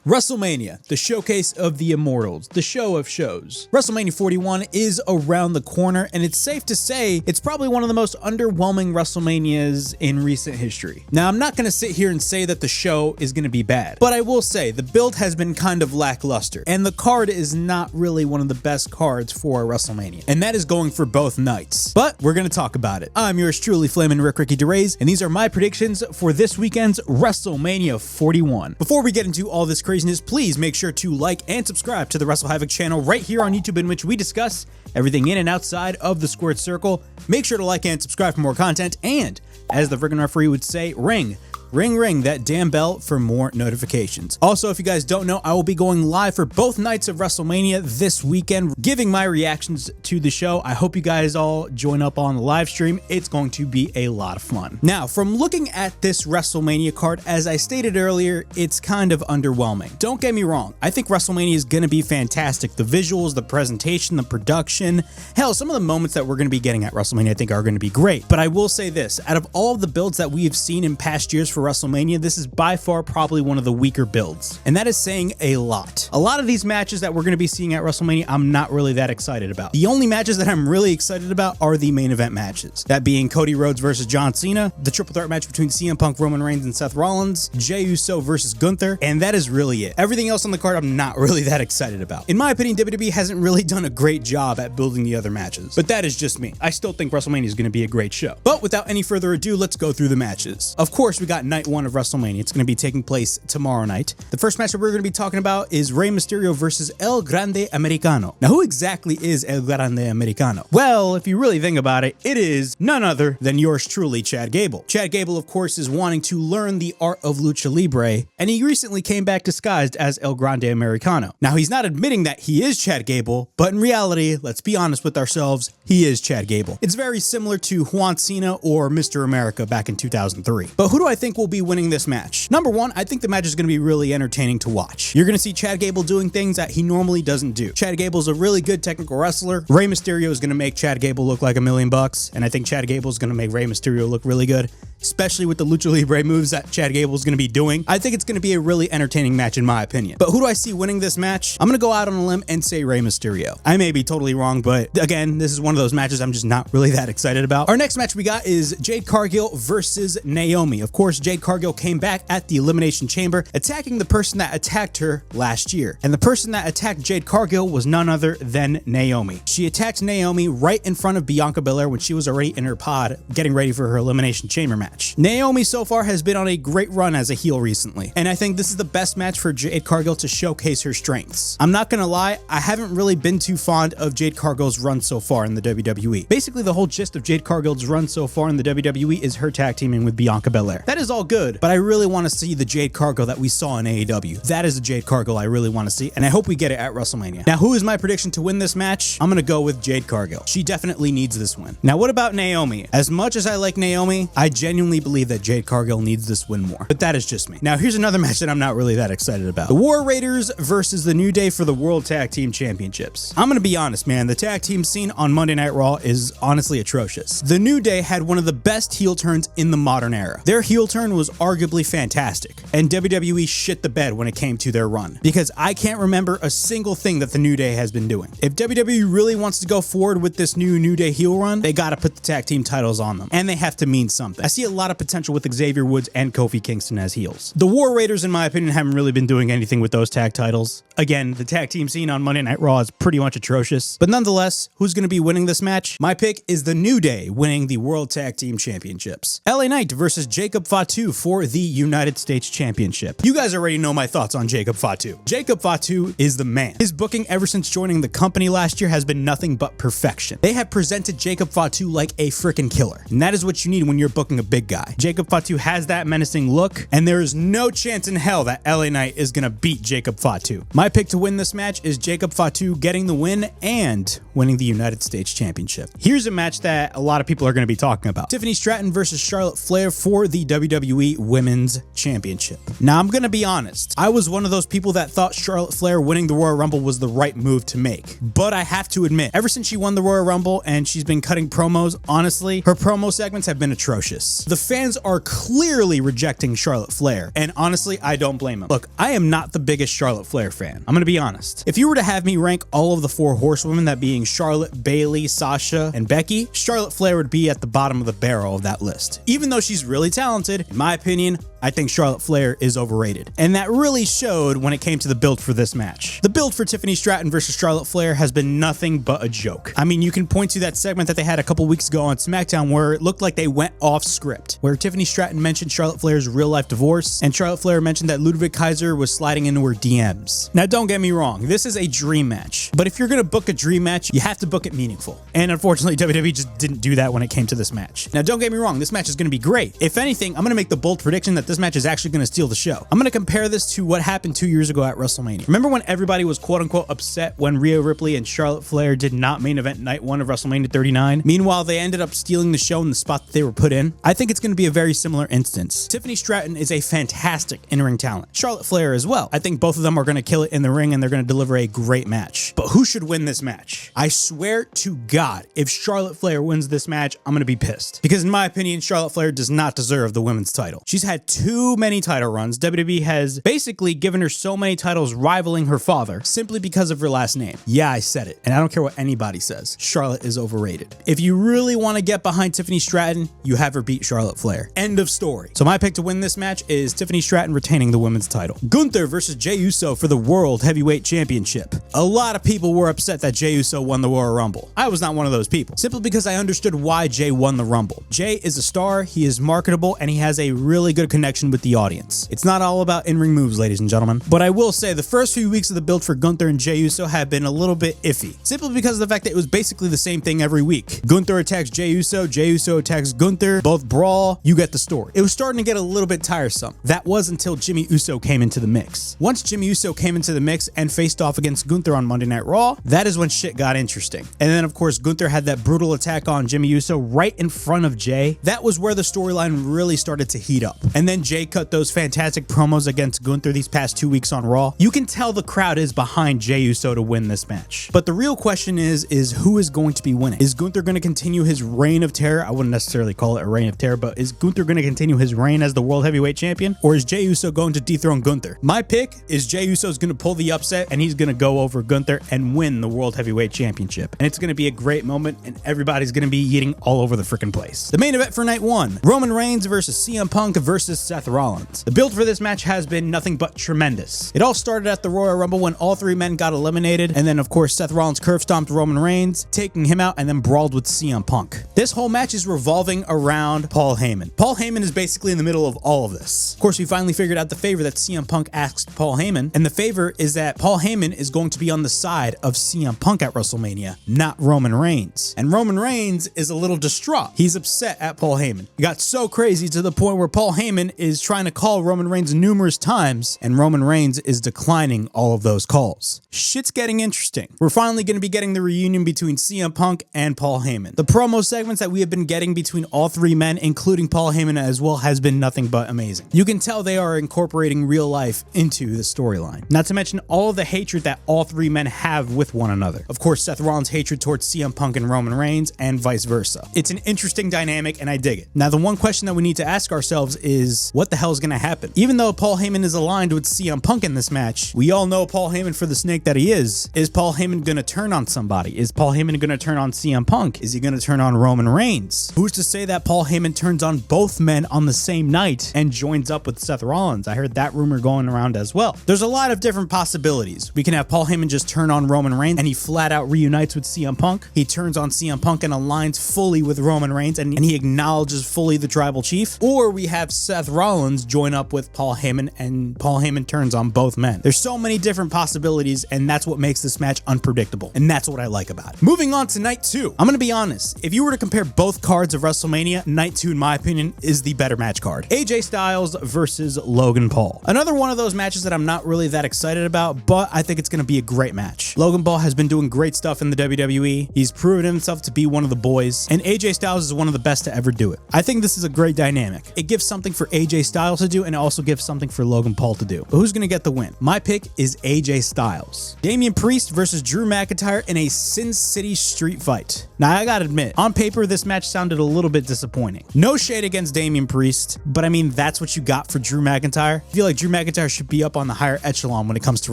WrestleMania, the showcase of the immortals, the show of shows. WrestleMania 41 is around the corner, and it's safe to say it's probably one of the most underwhelming WrestleManias in recent history. Now, I'm not going to sit here and say that the show is going to be bad, but I will say the build has been kind of lackluster, and the card is not really one of the best cards for WrestleMania, and that is going for both nights. But we're going to talk about it. I'm yours truly, Flamin' Ricky DeRays, and these are my predictions for this weekend's WrestleMania 41. Before we get into all this craziness, please make sure to like and subscribe to the Wrestle Havoc channel right here on YouTube, in which we discuss everything in and outside of the squared circle. Make sure to like and subscribe for more content, and as the friggin' referee would say, ring that damn bell for more notifications. Also, if you guys don't know, I will be going live for both nights of WrestleMania this weekend, giving my reactions to the show. I hope you guys all join up on the live stream. It's going to be a lot of fun. Now, from looking at this WrestleMania card, as I stated earlier, it's kind of underwhelming. Don't get me wrong. I think WrestleMania is going to be fantastic. The visuals, the presentation, the production, hell, some of the moments that we're going to be getting at WrestleMania I think are going to be great. But I will say this, out of all of the builds that we have seen in past years for WrestleMania, this is by far probably one of the weaker builds, and that is saying a lot. A lot of these matches that we're going to be seeing at WrestleMania, I'm not really that excited about. The only matches that I'm really excited about are the main event matches, that being Cody Rhodes versus John Cena, the triple threat match between CM Punk, Roman Reigns, and Seth Rollins, Jey Uso versus Gunther, and that is really it. Everything else on the card I'm not really that excited about. In my opinion, WWE hasn't really done a great job at building the other matches, but that is just me. I still think WrestleMania is going to be a great show. But without any further ado, let's go through the matches. Of course, we got night one of WrestleMania. It's going to be taking place tomorrow night. The first match that we're going to be talking about is Rey Mysterio versus El Grande Americano. Now, who exactly is El Grande Americano? Well, if you really think about it, it is none other than yours truly, Chad Gable. Chad Gable, of course, is wanting to learn the art of lucha libre, and he recently came back disguised as El Grande Americano. Now, he's not admitting that he is Chad Gable, but in reality, let's be honest with ourselves, he is Chad Gable. It's very similar to johncena or Mr. America back in 2003. But who do I think will be winning this match? Number one, I think the match is going to be really entertaining to watch. You're going to see Chad Gable doing things that he normally doesn't do. Chad Gable's a really good technical wrestler. Rey Mysterio is going to make Chad Gable look like $1 million, and I think Chad Gable is going to make Rey Mysterio look really good, especially with the lucha libre moves that Chad Gable is going to be doing. I think it's going to be a really entertaining match in my opinion. But who do I see winning this match? I'm going to go out on a limb and say Rey Mysterio. I may be totally wrong, but again, this is one of those matches I'm just not really that excited about. Our next match we got is Jade Cargill versus Naomi. Of course, Jade Cargill came back at the Elimination Chamber, attacking the person that attacked her last year. And the person that attacked Jade Cargill was none other than Naomi. She attacked Naomi right in front of Bianca Belair when she was already in her pod, getting ready for her Elimination Chamber match. Naomi so far has been on a great run as a heel recently, and I think this is the best match for Jade Cargill to showcase her strengths. I'm not gonna lie, I haven't really been too fond of Jade Cargill's run so far in the WWE. Basically, the whole gist of Jade Cargill's run so far in the WWE is her tag teaming with Bianca Belair. That is all good, but I really want to see the Jade Cargill that we saw in AEW. That is the Jade Cargill I really want to see, and I hope we get it at WrestleMania. Now, who is my prediction to win this match? I'm gonna go with Jade Cargill. She definitely needs this win. Now, what about Naomi? As much as I like Naomi, I genuinely believe that Jade Cargill needs this win more, but that is just me. Now, here's another match that I'm not really that excited about. The War Raiders versus the New Day for the World Tag Team Championships. I'm gonna be honest, man, the tag team scene on Monday Night Raw is honestly atrocious. The New Day had one of the best heel turns in the modern era. Their heel turn was arguably fantastic, and WWE shit the bed when it came to their run, because I can't remember a single thing that the New Day has been doing. If WWE really wants to go forward with this New Day heel run, they gotta put the tag team titles on them, and they have to mean something. I see a lot of potential with Xavier Woods and Kofi Kingston as heels. The War Raiders, in my opinion, haven't really been doing anything with those tag titles. Again, the tag team scene on Monday Night Raw is pretty much atrocious, but nonetheless, who's going to be winning this match? My pick is the New Day winning the World Tag Team Championships. LA Knight versus Jacob Fatu for the United States Championship. You guys already know my thoughts on Jacob Fatu. Jacob Fatu is the man. His booking ever since joining the company last year has been nothing but perfection. They have presented Jacob Fatu like a freaking killer, and that is what you need when you're booking a big guy. Jacob Fatu has that menacing look, and there is no chance in hell that LA Knight is going to beat Jacob Fatu. My pick to win this match is Jacob Fatu getting the win and winning the United States Championship. Here's a match that a lot of people are going to be talking about. Tiffany Stratton versus Charlotte Flair for the WWE WWE Women's Championship. Now, I'm gonna be honest. I was one of those people that thought Charlotte Flair winning the Royal Rumble was the right move to make. But I have to admit, ever since she won the Royal Rumble and she's been cutting promos, honestly, her promo segments have been atrocious. The fans are clearly rejecting Charlotte Flair, and honestly, I don't blame them. Look, I am not the biggest Charlotte Flair fan. I'm gonna be honest. If you were to have me rank all of the 4 horsewomen, that being Charlotte, Bayley, Sasha, and Becky, Charlotte Flair would be at the bottom of the barrel of that list. Even though she's really talented, in my opinion, I think Charlotte Flair is overrated. And that really showed when it came to the build for this match. The build for Tiffany Stratton versus Charlotte Flair has been nothing but a joke. I mean, you can point to that segment that they had a couple weeks ago on SmackDown where it looked like they went off script, where Tiffany Stratton mentioned Charlotte Flair's real life divorce, and Charlotte Flair mentioned that Ludwig Kaiser was sliding into her DMs. Now, don't get me wrong, this is a dream match, but if you're gonna book a dream match, you have to book it meaningful. And unfortunately, WWE just didn't do that when it came to this match. Now, don't get me wrong, this match is gonna be great. If anything, I'm gonna make the bold prediction that this match is actually gonna steal the show. I'm gonna compare this to what happened 2 years ago at WrestleMania. Remember when everybody was quote unquote upset when Rhea Ripley and Charlotte Flair did not main event night 1 of WrestleMania 39? Meanwhile, they ended up stealing the show in the spot that they were put in. I think it's gonna be a very similar instance. Tiffany Stratton is a fantastic in-ring talent. Charlotte Flair as well. I think both of them are gonna kill it in the ring and they're gonna deliver a great match. But who should win this match? I swear to God, if Charlotte Flair wins this match, I'm gonna be pissed. Because in my opinion, Charlotte Flair does not deserve the women's title. She's had too many title runs. WWE has basically given her so many titles rivaling her father simply because of her last name. Yeah, I said it. And I don't care what anybody says. Charlotte is overrated. If you really want to get behind Tiffany Stratton, you have her beat Charlotte Flair. End of story. So my pick to win this match is Tiffany Stratton retaining the women's title. Gunther versus Jey Uso for the World Heavyweight Championship. A lot of people were upset that Jey Uso won the Royal Rumble. I was not one of those people, simply because I understood why Jey won the Rumble. Jey is a star, he is marketable, and he has a really good connection with the audience. It's not all about in-ring moves, ladies and gentlemen. But I will say the first few weeks of the build for Gunther and Jey Uso have been a little bit iffy, simply because of the fact that it was basically the same thing every week. Gunther attacks Jey Uso attacks Gunther, both brawl, you get the story. It was starting to get a little bit tiresome. That was until Jimmy Uso came into the mix. Once Jimmy Uso came into the mix and faced off against Gunther on Monday Night Raw, that is when shit got interesting. And then of course Gunther had that brutal attack on Jimmy Uso right in front of Jey. That was where the storyline really started to heat up. And then Jey cut those fantastic promos against Gunther these past 2 weeks on Raw. You can tell the crowd is behind Jey Uso to win this match. But the real question is who is going to be winning? Is Gunther going to continue his reign of terror? I wouldn't necessarily call it a reign of terror, but is Gunther going to continue his reign as the World Heavyweight Champion? Or is Jey Uso going to dethrone Gunther? My pick is Jey Uso is going to pull the upset and he's going to go over Gunther and win the World Heavyweight Championship. And it's going to be a great moment and everybody's going to be eating all over the freaking place. The main event for night 1, Roman Reigns versus CM Punk versus Seth Rollins. The build for this match has been nothing but tremendous. It all started at the Royal Rumble when all 3 men got eliminated, and then of course Seth Rollins curve stomped Roman Reigns, taking him out and then brawled with CM Punk. This whole match is revolving around Paul Heyman. Paul Heyman is basically in the middle of all of this. Of course, we finally figured out the favor that CM Punk asked Paul Heyman, and the favor is that Paul Heyman is going to be on the side of CM Punk at WrestleMania, not Roman Reigns. And Roman Reigns is a little distraught. He's upset at Paul Heyman. It got so crazy to the point where Paul Heyman is trying to call Roman Reigns numerous times, and Roman Reigns is declining all of those calls. Shit's getting interesting. We're finally going to be getting the reunion between CM Punk and Paul Heyman. The promo segments that we have been getting between all 3 men, including Paul Heyman as well, has been nothing but amazing. You can tell they are incorporating real life into the storyline. Not to mention all of the hatred that all 3 men have with one another. Of course, Seth Rollins' hatred towards CM Punk and Roman Reigns, and vice versa. It's an interesting dynamic, and I dig it. Now, the one question that we need to ask ourselves is, what the hell is going to happen? Even though Paul Heyman is aligned with CM Punk in this match, we all know Paul Heyman for the snake that he is. Is Paul Heyman going to turn on somebody? Is Paul Heyman going to turn on CM Punk? Is he going to turn on Roman Reigns? Who's to say that Paul Heyman turns on both men on the same night and joins up with Seth Rollins? I heard that rumor going around as well. There's a lot of different possibilities. We can have Paul Heyman just turn on Roman Reigns and he flat out reunites with CM Punk. He turns on CM Punk and aligns fully with Roman Reigns and he acknowledges fully the tribal chief. Or we have Seth Rollins join up with Paul Heyman and Paul Heyman turns on both men. There's so many different possibilities, and that's what makes this match unpredictable, and that's what I like about it. Moving on to night 2. I'm gonna be honest, if you were to compare both cards of WrestleMania, night 2 in my opinion is the better match card. AJ Styles versus Logan Paul. Another one of those matches that I'm not really that excited about, but I think it's gonna be a great match. Logan Paul has been doing great stuff in the WWE. He's proven himself to be one of the boys, and AJ Styles is one of the best to ever do it. I think this is a great dynamic. It gives something for AJ Styles to do, and it also gives something for Logan Paul to do. But who's going to get the win? My pick is AJ Styles. Damian Priest versus Drew McIntyre in a Sin City street fight. Now, I gotta admit, on paper, this match sounded a little bit disappointing. No shade against Damian Priest, but I mean, that's what you got for Drew McIntyre. I feel like Drew McIntyre should be up on the higher echelon when it comes to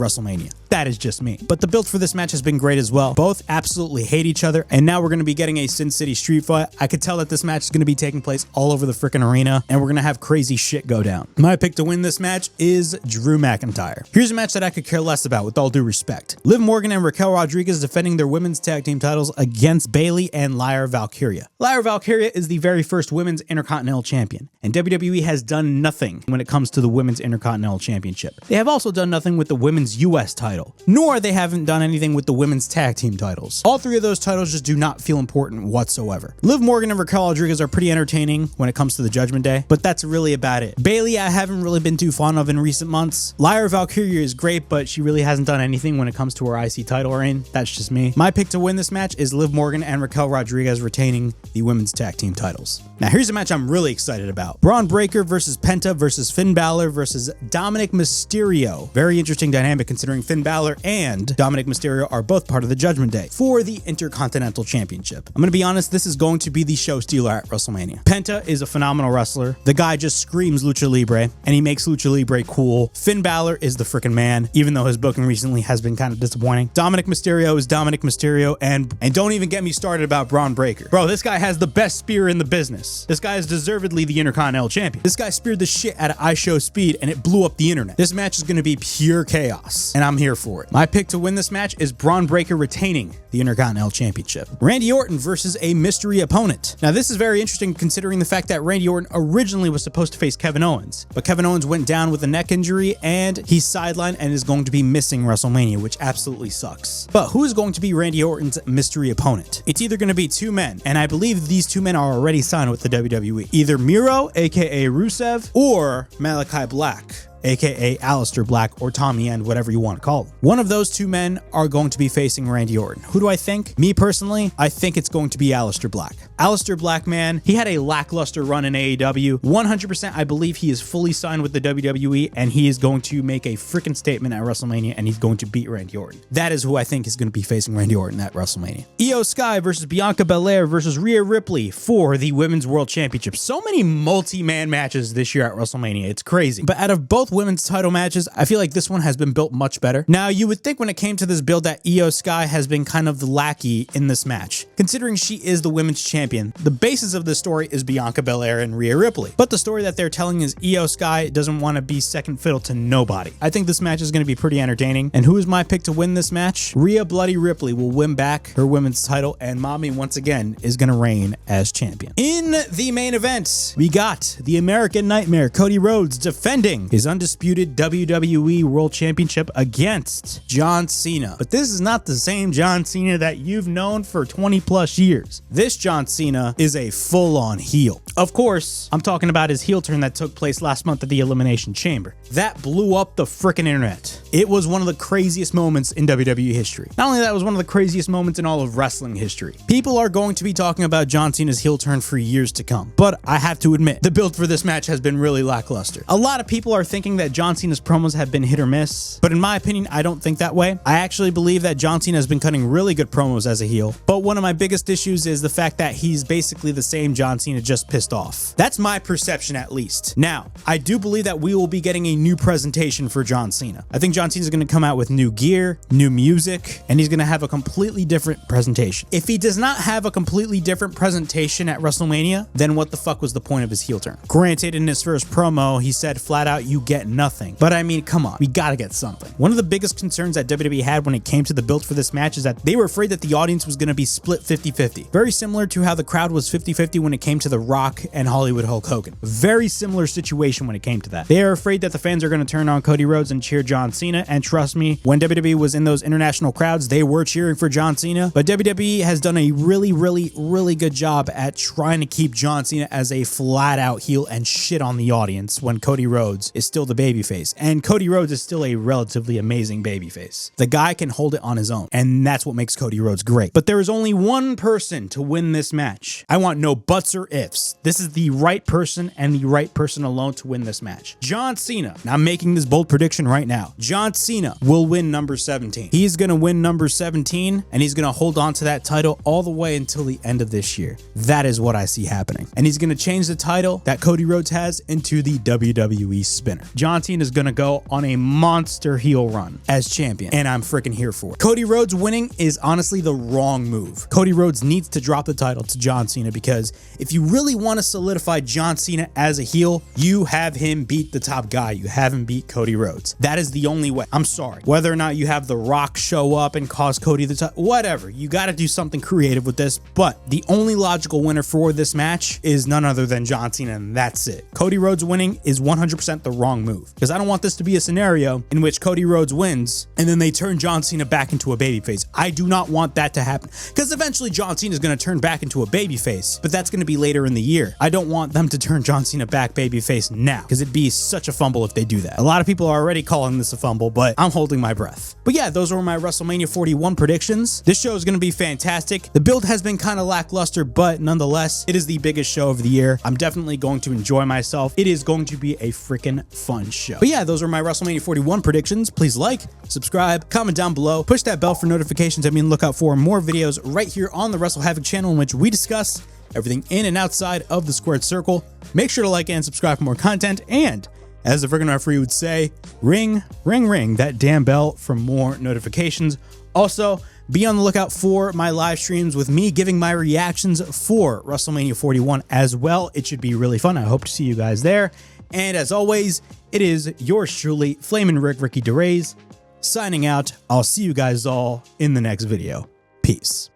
WrestleMania. That is just me. But the build for this match has been great as well. Both absolutely hate each other, and now we're going to be getting a Sin City street fight. I could tell that this match is going to be taking place all over the freaking arena, and we're going to have crazy shit go down. My pick to win this match is Drew McIntyre. Here's a match that I could care less about, with all due respect. Liv Morgan and Raquel Rodriguez defending their women's tag team titles against Bayley and Lyra Valkyria. Lyra Valkyria is the very first women's Intercontinental Champion, and WWE has done nothing when it comes to the women's Intercontinental Championship. They have also done nothing with the women's US title, nor they haven't done anything with the women's tag team titles. All three of those titles just do not feel important whatsoever. Liv Morgan and Raquel Rodriguez are pretty entertaining when it comes to the Judgment Day, but that's really about it. Bayley, I haven't really been too fond of in recent months. Lyra Valkyria is great, but she really hasn't done anything when it comes to her IC title reign. That's just me. My pick to win this match is Liv Morgan and Raquel Rodriguez retaining the women's tag team titles. Now, here's a match I'm really excited about. Braun Breaker versus Penta versus Finn Balor versus Dominic Mysterio. Very interesting dynamic considering Finn Balor and Dominic Mysterio are both part of the Judgment Day for the Intercontinental Championship. I'm going to be honest, this is going to be the show stealer at WrestleMania. Penta is a phenomenal wrestler. The guy just screams Lucha Libre, and he makes Lucha Libre cool. Finn Balor is the freaking man, even though his booking recently has been kind of disappointing. Dominic Mysterio is Dominic Mysterio, and don't even get me started about Braun Breaker. Bro, this guy has the best spear in the business. This guy is deservedly the Intercontinental Champion. This guy speared the shit out of iShowSpeed, and it blew up the internet. This match is going to be pure chaos, and I'm here for it. My pick to win this match is Braun Breaker retaining the Intercontinental Championship. Randy Orton versus a mystery opponent. Now, this is very interesting considering the fact that Randy Orton originally was supposed to face Kevin Owens, but Kevin Owens went down with a neck injury, and he's sidelined and is going to be missing WrestleMania, which absolutely sucks. But who is going to be Randy Orton's mystery opponent? It's either going to be two men, and I believe these two men are already signed with the WWE. Either Miro, aka Rusev, or Malachi Black, aka Aleister Black, or Tommy End, whatever you want to call them. One of those two men are going to be facing Randy Orton. Who do I think? Me personally, I think it's going to be Aleister Black. Aleister Black, man, he had a lackluster run in AEW. 100% I believe he is fully signed with the WWE, and he is going to make a freaking statement at WrestleMania, and he's going to beat Randy Orton. That is who I think is going to be facing Randy Orton at WrestleMania. Io Sky versus Bianca Belair versus Rhea Ripley for the Women's World Championship. So many multi-man matches this year at WrestleMania. It's crazy. But out of both women's title matches, I feel like this one has been built much better. Now, you would think when it came to this build that Io Sky has been kind of the lackey in this match, considering she is the women's champion. The basis of the story is Bianca Belair and Rhea Ripley, but the story that they're telling is Io Sky doesn't want to be second fiddle to nobody. I think this match is going to be pretty entertaining, and who is my pick to win this match? Rhea Bloody Ripley will win back her women's title, and Mommy once again is going to reign as champion. In the main event, we got the American Nightmare Cody Rhodes defending his undisputed WWE World Championship against John Cena. But this is not the same John Cena that you've known for 20 plus years. This John Cena is a full-on heel. Of course, I'm talking about his heel turn that took place last month at the Elimination Chamber. That blew up the frickin' internet. It was one of the craziest moments in WWE history. Not only that, it was one of the craziest moments in all of wrestling history. People are going to be talking about John Cena's heel turn for years to come. But I have to admit, the build for this match has been really lackluster. A lot of people are thinking that John Cena's promos have been hit or miss, but in my opinion, I don't think that way. I actually believe that John Cena has been cutting really good promos as a heel, but one of my biggest issues is the fact that he's basically the same John Cena, just pissed off. That's my perception, at least. Now, I do believe that we will be getting a new presentation for John Cena. I think John Cena is going to come out with new gear, new music, and he's going to have a completely different presentation. If he does not have a completely different presentation at WrestleMania, then what the fuck was the point of his heel turn? Granted, in his first promo, he said flat out, you get nothing. But I mean, come on, we gotta get something. One of the biggest concerns that WWE had when it came to the build for this match is that they were afraid that the audience was going to be split 50-50. Very similar to how the crowd was 50-50 when it came to The Rock and Hollywood Hulk Hogan. Very similar situation when it came to that. They are afraid that the fans are going to turn on Cody Rhodes and cheer John Cena, and trust me, when WWE was in those international crowds, they were cheering for John Cena, but WWE has done a really good job at trying to keep John Cena as a flat out heel and shit on the audience when Cody Rhodes is still the babyface. And Cody Rhodes is still a relatively amazing babyface. The guy can hold it on his own, and that's what makes Cody Rhodes great. But there is only one person to win this match. I want no buts or ifs. This is the right person and the right person alone to win this match. John Cena, and I'm making this bold prediction right now. John Cena will win number 17. He's going to win number 17, and he's going to hold on to that title all the way until the end of this year. That is what I see happening. And he's going to change the title that Cody Rhodes has into the WWE Spinner. John Cena is going to go on a monster heel run as champion, and I'm freaking here for it. Cody Rhodes winning is honestly the wrong move. Cody Rhodes needs to drop the title to John Cena, because if you really want to solidify John Cena as a heel, you have him beat the top guy. You have him beat Cody Rhodes. That is the only way. I'm sorry. Whether or not you have The Rock show up and cause Cody the title, whatever. You got to do something creative with this, but the only logical winner for this match is none other than John Cena, and that's it. Cody Rhodes winning is 100% the wrong move, because I don't want this to be a scenario in which Cody Rhodes wins and then they turn John Cena back into a babyface. I do not want that to happen, because eventually John Cena is going to turn back into a babyface, but that's going to be later in the year. I don't want them to turn John Cena back babyface now, because it'd be such a fumble if they do that. A lot of people are already calling this a fumble, but I'm holding my breath. But yeah, those were my WrestleMania 41 predictions. This show is going to be fantastic. The build has been kind of lackluster, but nonetheless, it is the biggest show of the year. I'm definitely going to enjoy myself. It is going to be a freaking fun show. But yeah, those are my WrestleMania 41 predictions. Please like, subscribe, comment down below, push that bell for notifications. I mean, look out for more videos right here on the Wrestle Havoc channel, in which we discuss everything in and outside of the squared circle. Make sure to like and subscribe for more content, and as the freaking referee would say, ring, ring, ring that damn bell for more notifications. Also, be on the lookout for my live streams with me giving my reactions for WrestleMania 41 as well. It should be really fun. I hope to see you guys there. And as always, it is yours truly, Flamin' Ricky DeRays, signing out. I'll see you guys all in the next video. Peace.